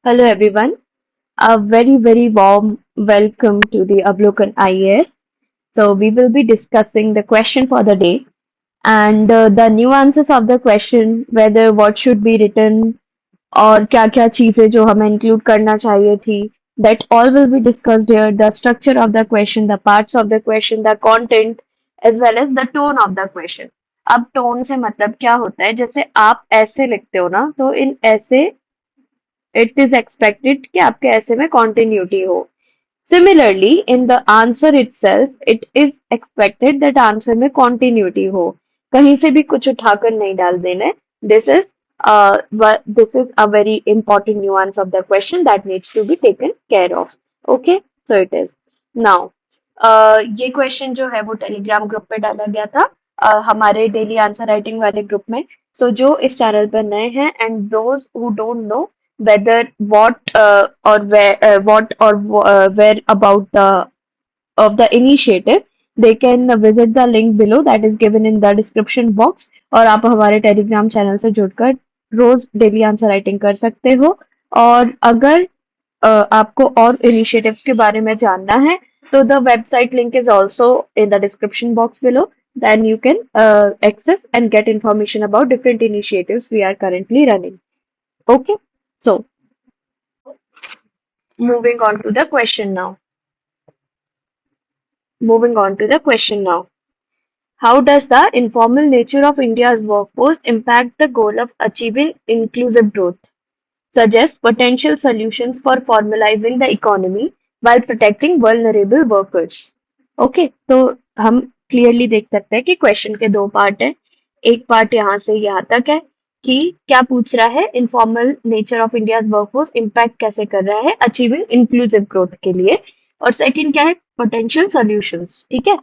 Hello everyone. A very warm welcome to the Avlokan IAS. So we will be discussing the question for the day and the nuances of the question, whether what should be written और क्या-क्या चीजें जो हमें include करना चाहिए थी. That all will be discussed here. The structure of the question, the parts of the question, the content, as well as the tone of the question. अब tone से मतलब क्या होता है? जैसे आप ऐसे लिखते हो ना, तो इन ऐसे इट इज एक्सपेक्टेड कि आपके ऐसे में कॉन्टिन्यूटी हो. Similarly in the answer itself it is expected that answer में कॉन्टिन्यूटी हो. कहीं से भी कुछ उठाकर नहीं डाल देना. This is this is a very important nuance of the question that needs to be taken care of. Okay, so it is now. ये क्वेश्चन जो है वो टेलीग्राम ग्रुप पे डाला गया था, हमारे डेली आंसर राइटिंग वाले ग्रुप में. सो जो इस चैनल पर नए हैं and those who don't know whether what or where about the of the initiative, they can visit the link below that is given in the description box. और आप हमारे टेलीग्राम चैनल से जुड़कर रोज डेली आंसर राइटिंग कर सकते हो. और अगर आपको और इनिशिएटिव्स के बारे में जानना है तो the website link is also in the description box below. Then you can access and get information about different initiatives we are currently running. Okay, so moving on to the question now. Moving on to the question now. How does the informal nature of India's workforce impact the goal of achieving inclusive growth? Suggest potential solutions for formalizing the economy while protecting vulnerable workers. Okay, तो हम clearly देख सकते हैं कि question के दो part हैं. एक पार्ट यहाँ से यहाँ तक है कि क्या पूछ रहा है, informal nature of India's workforce impact कैसे कर रहा है अचीविंग इंक्लूसिव ग्रोथ के लिए. और सेकंड क्या है, पोटेंशियल सॉल्यूशंस. ठीक है,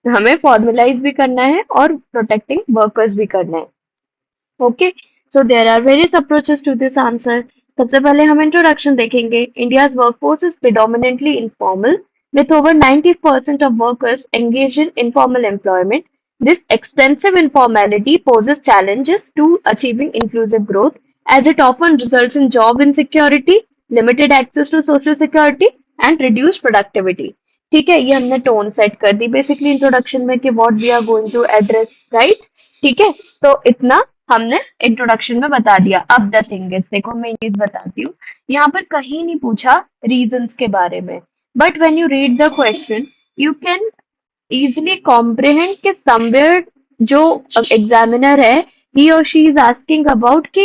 हमें फॉर्मुलाइज भी करना है और प्रोटेक्टिंग वर्कर्स भी करना है. Okay, so there are various approaches to this answer. सबसे पहले हम इंट्रोडक्शन देखेंगे. India's workforce is predominantly informal with over 90% of workers engaged in informal employment. This extensive informality poses challenges to achieving inclusive growth as it often results in job insecurity, limited access to social security, and reduced productivity. ठीक है, ये हमने tone set कर दी basically introduction में कि what we are going to address, right. ठीक है, तो इतना हमने इंट्रोडक्शन में बता दिया. अब द थिंग इज, देखो मैं एक चीज बताती हूँ. यहाँ पर कहीं नहीं पूछा रीजंस के बारे में. But when you read the question, you can easily comprehend कि somewhere जो एग्जामिनर है, he or she is asking about कि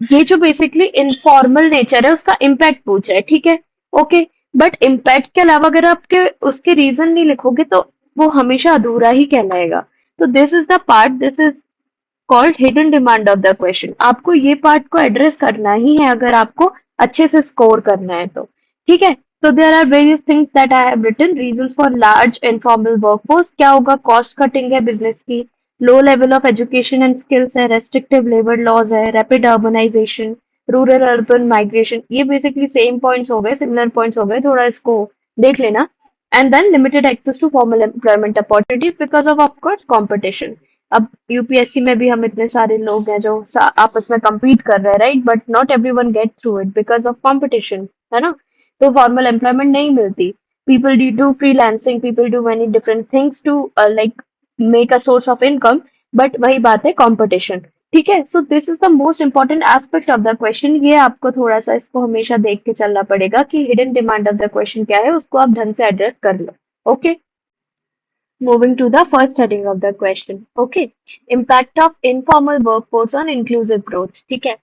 ये जो बेसिकली इनफॉर्मल नेचर है उसका इम्पैक्ट पूछ रहा है. ठीक है, ओके. बट इम्पैक्ट के अलावा अगर आपके उसके रीजन नहीं लिखोगे तो वो हमेशा अधूरा ही कहलाएगा. तो this is the part, this is called hidden demand of the question. आपको ये पार्ट को एड्रेस करना ही है अगर आपको अच्छे से स्कोर करना है तो. ठीक है, तो there are various things that I have written. Reasons for large informal workforce क्या होगा, कॉस्ट कटिंग है बिजनेस की, low level of education and skills है, रेस्ट्रिक्टिव लेबर लॉज है, rapid urbanisation, rural urban migration. ये बेसिकली सेम पॉइंट्स हो गए, similar points हो गए, थोड़ा इसको देख लेना. And then limited access to formal employment opportunities because of course competition. अब यूपीएससी में भी हम इतने सारे लोग हैं जो आपस में compete कर रहे हैं, right. But not everyone get through it because of competition, है ना. तो फॉर्मल एम्प्लॉयमेंट नहीं मिलती. People do freelancing, people do many different things to like make a source of income. But वही बात है, कंपटीशन. ठीक है, so this is the most important aspect of the question. ये आपको थोड़ा सा इसको हमेशा देख के चलना पड़ेगा कि hidden demand of the question क्या है, उसको आप ढंग से एड्रेस कर लो. Okay, moving to the first heading of the question. Okay, impact of informal workforce on inclusive growth. ठीक है,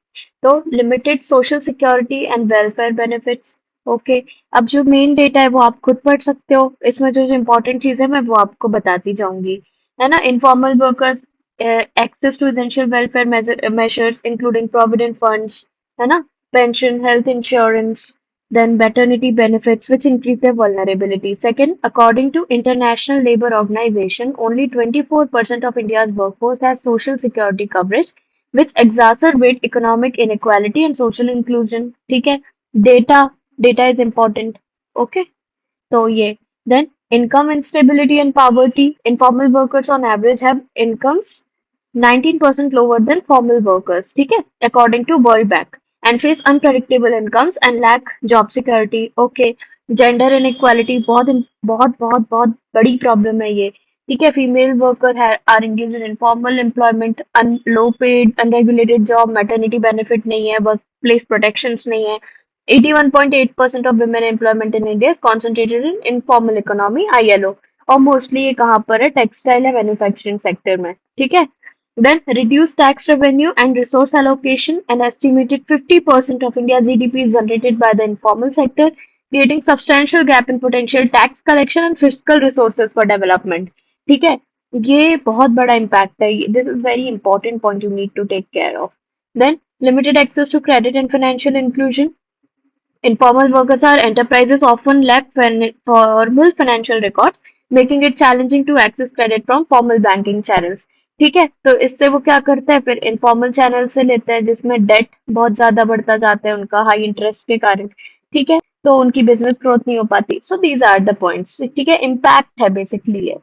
तो limited social security and welfare benefits. Okay, अब जो मेन डेटा है वो आप खुद पढ़ सकते हो. इसमें जो जो इम्पोर्टेंट चीज है मैं वो आपको बताती जाऊंगी, है ना. Informal workers access to essential welfare measures including provident funds, है ना, pension, health insurance, then maternity benefits which increase their vulnerability. Second, according to International Labour Organization, only 24% of India's workforce has social security coverage, which exacerbate economic inequality and social inclusion. ठीक है, data is important. Okay, so yeah. Then income instability and poverty. Informal workers on average have incomes 19% lower than formal workers. ठीक है, according to World Bank. and face unpredictable incomes and lack job security. Okay, gender inequality बहुत बहुत बहुत बहुत बड़ी problem है ये. ठीक है, female worker are engage in informal employment, low paid unregulated job, maternity benefit नहीं है, वर्क प्लेस प्रोटेक्शंस नहीं है. 81.8% of women employment in India is concentrated in informal economy ILO. और मोस्टली ये कहाँ पर है? टेक्सटाइल या मैन्युफैक्चरिंग सेक्टर में. ठीक है. Then reduced tax revenue and resource allocation. An estimated 50% of India's GDP is generated by the informal sector, creating substantial gap in potential tax collection and fiscal resources for development. ठीक है, ये बहुत बड़ा impact है. This is very important point you need to take care of. Then limited access to credit and financial inclusion. Informal workers or enterprises often lack formal financial records, making it challenging to access credit from formal banking channels. ठीक है, तो इससे वो क्या करते हैं, फिर informal channel से लेते हैं जिसमें डेट बहुत ज्यादा बढ़ता जाता है उनका हाई इंटरेस्ट के कारण. ठीक है, तो उनकी बिजनेस ग्रोथ नहीं हो पाती. So these are the points. ठीक है, इम्पैक्ट है बेसिकली ये.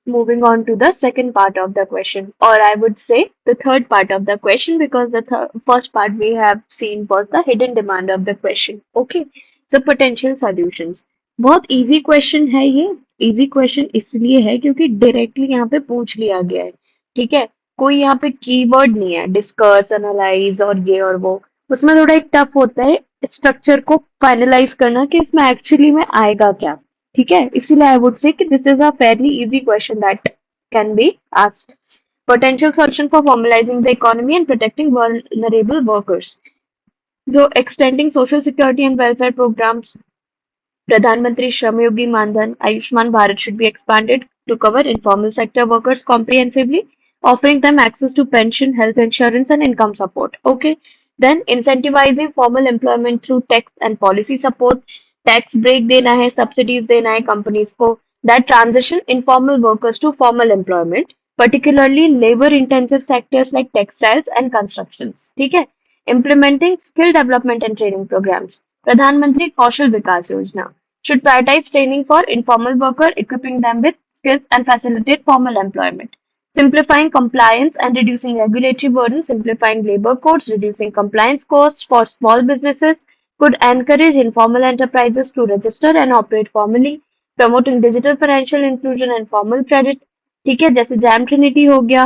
Moving on to the second part of the question, or I would say the third part of the question, because the first part we have seen was the hidden demand of the question. Okay, so potential solutions. बहुत easy question है ये. easy question इसलिए है क्योंकि directly यहाँ पे पूछ लिया गया है. ठीक है, कोई यहाँ पे कीवर्ड नहीं है डिस्कस एनालाइज और ये और वो. उसमें थोड़ा एक टफ होता है स्ट्रक्चर को फाइनलाइज करना कि इसमें एक्चुअली में आएगा क्या. ठीक है, इसीलिए आई वुड से कि this is a fairly easy question that can be asked. Potential solution for formalizing the economy and protecting vulnerable workers. So, extending social security and welfare programs. Pradhan Mantri Shram Yogi Mandhan Ayushman Bharat should be expanded to cover informal sector workers comprehensively, offering them access to pension, health insurance, and income support. Okay. Then incentivizing formal employment through tax and policy support. Tax break देना है, subsidies देना है companies को that transition informal workers to formal employment, particularly labor-intensive sectors like textiles and constructions. ठीक है. Implementing skill development and training programs. Pradhan Mantri Kaushal Vikas Yojana should prioritize training for informal workers, equipping them with skills and facilitate formal employment. Simplifying compliance and reducing regulatory burden, simplifying labor codes, reducing compliance costs for small businesses could encourage informal enterprises to register and operate formally, promoting digital financial inclusion and formal credit. ठीक है, जैसे jam Trinity हो गया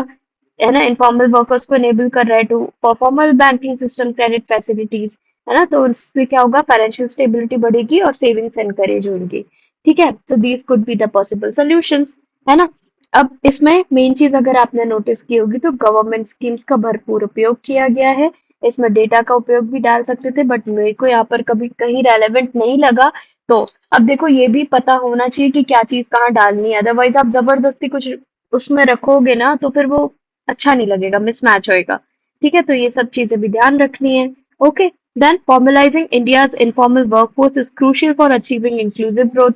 है ना, informal workers को enable कर रहा है to formal banking system credit facilities. है ना, तो उससे क्या होगा, फाइनेंशियल स्टेबिलिटी बढ़ेगी और सेविंग्स एनकरेज होंगी. ठीक है, so these could be the possible solutions. है ना. अब इसमें मेन चीज अगर आपने नोटिस की होगी तो गवर्नमेंट स्कीम्स का भरपूर उपयोग किया गया है. इसमें डेटा का उपयोग भी डाल सकते थे बट मेरे को यहाँ पर कभी कहीं रेलेवेंट नहीं लगा. तो अब देखो ये भी पता होना चाहिए कि क्या चीज कहाँ डालनी है, अदरवाइज आप जबरदस्ती कुछ उसमें रखोगे ना तो फिर वो अच्छा नहीं लगेगा, मिसमैच होएगा. ठीक है, तो ये सब चीजें भी ध्यान रखनी है. Okay. Then formalising India's informal workforce is crucial for achieving inclusive growth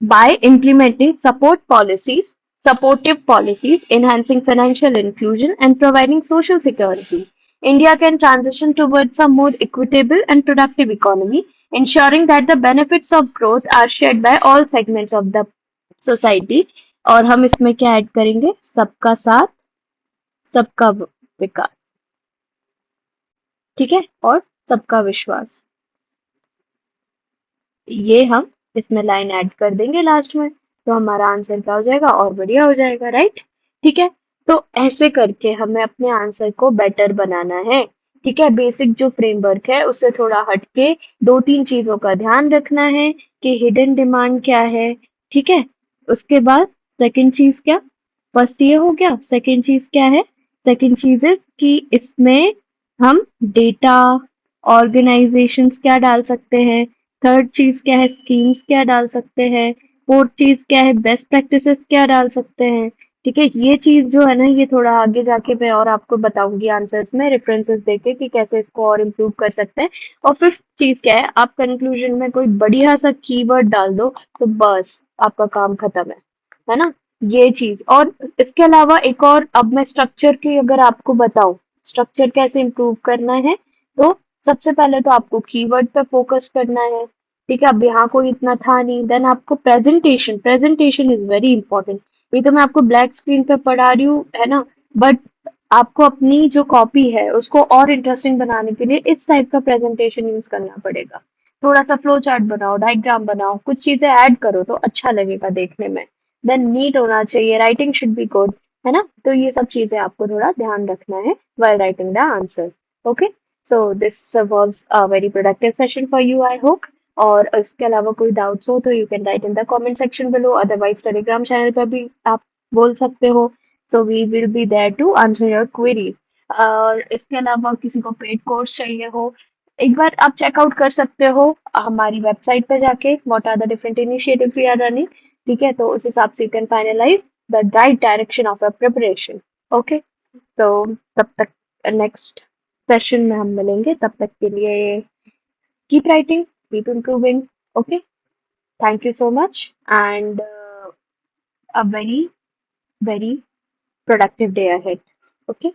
by implementing supportive policies, enhancing financial inclusion, and providing social security. India can transition towards a more equitable and productive economy, ensuring that the benefits of growth are shared by all segments of the society. और हम इसमें क्या add करेंगे, सबका साथ सबका विकास. ठीक है, और सबका विश्वास. ये हम इसमें लाइन ऐड कर देंगे लास्ट में, तो हमारा आंसर क्या हो जाएगा, और बढ़िया हो जाएगा. राइट. ठीक है, तो ऐसे करके हमें अपने आंसर को बेटर बनाना है. ठीक है, बेसिक जो फ्रेमवर्क है उससे थोड़ा हटके दो तीन चीजों का ध्यान रखना है कि हिडन डिमांड क्या है. ठीक है, उसके बाद सेकंड चीज क्या, फर्स्ट ये हो गया, सेकंड चीज क्या है, सेकंड चीज इज कि इसमें हम डेटा ऑर्गेनाइजेशंस क्या डाल सकते हैं, थर्ड चीज क्या है, स्कीम्स क्या डाल सकते हैं, फोर्थ चीज क्या है, बेस्ट प्रैक्टिसेस क्या डाल सकते हैं. ठीक है, ये चीज जो है ना ये थोड़ा आगे जाके मैं और आपको बताऊंगी आंसर्स में रेफरेंसेस देके कि कैसे इसको और इम्प्रूव कर सकते हैं. और फिफ्थ चीज क्या है, आप कंक्लूजन में कोई बढ़िया सा कीवर्ड डाल दो तो बस आपका काम खत्म है ना. ये चीज, और इसके अलावा एक और, अब मैं स्ट्रक्चर की अगर आपको बताऊं स्ट्रक्चर कैसे इम्प्रूव करना है, तो सबसे पहले तो आपको कीवर्ड पे फोकस करना है. ठीक है, अब यहाँ कोई इतना था नहीं. देन आपको presentation, presentation is very important. ये तो मैं आपको ब्लैक स्क्रीन पे पढ़ा रही हूँ है ना, बट आपको अपनी जो कॉपी है उसको और इंटरेस्टिंग बनाने के लिए इस टाइप का प्रेजेंटेशन यूज करना पड़ेगा। थोड़ा सा फ्लो चार्ट बनाओ, डायग्राम बनाओ, कुछ चीजें ऐड करो तो अच्छा लगेगा देखने में। देन नीट होना चाहिए, राइटिंग शुड बी गुड, है ना? तो ये सब चीजें आपको थोड़ा ध्यान रखना है while writing the answer. Okay, so this was a very productive session for you, I hope. और इसके अलावा कोई डाउट्स हो तो you can write in the comment section below, otherwise Telegram channel पर भी आप बोल सकते हो। So we will be there to answer your queries. और इसके अलावा किसी को पेड कोर्स चाहिए हो, एक बार आप चेकआउट कर सकते हो हमारी वेबसाइट पे जाके, what are the different initiatives we are running. ठीक है, तो उस हिसाब से you can finalise the right direction of your preparation. Okay, तो तब तक नेक्स्ट सेशन में हम मिलेंगे, तब तक के लिए keep writing, keep improving. Okay, thank you so much, and a very, very productive day ahead. Okay.